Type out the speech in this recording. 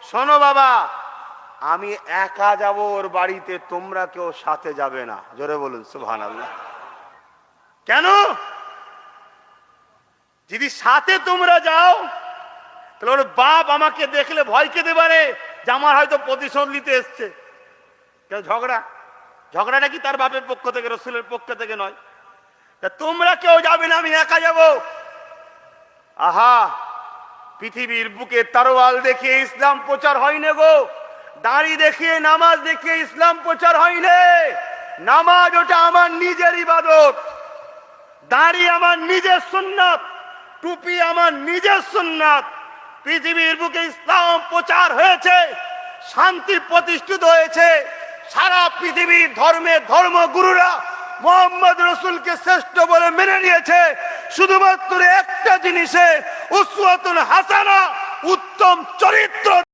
শোনো বাবা, আমি একা যাব ওর বাড়িতে, তোমরা কেউ সাথে যাবে না। জোরে বলুন সুবহানাল্লাহ। কেন? যদি সাথে তোমরা যাও তাহলে ওর বাপ আমাকে দেখলে ভয় খেতে পারে যে আমার হয়তো প্রতিশোধ নিতে এসছে। ঝগড়াটা কি তার বাপের পক্ষ থেকে, রসুলের পক্ষ থেকে নয়। তা তোমরা কেউ যাবে না, আমি একা যাব। আহা, পৃথিবীর বুকে তরোয়াল দেখিয়ে ইসলাম প্রচার হয় না গো, দাড়ি দেখিয়ে নামাজ দেখিয়ে ইসলাম প্রচার হয় না। নামাজ ওটা আমার নিজের ইবাদত, দাড়ি আমার নিজের সুন্নাত, টুপি আমার নিজের সুন্নাত। পৃথিবীর বুকে ইসলাম প্রচার হয়েছে, শান্তি প্রতিষ্ঠিত হয়েছে। সারা পৃথিবীর ধর্মের ধর্মগুরুরা মোহাম্মদ রসুলকে শ্রেষ্ঠ বলে মেনে নিয়েছে শুধুমাত্র একটা জিনিসে, উসওয়াতুন হাসানা, উত্তম চরিত্র।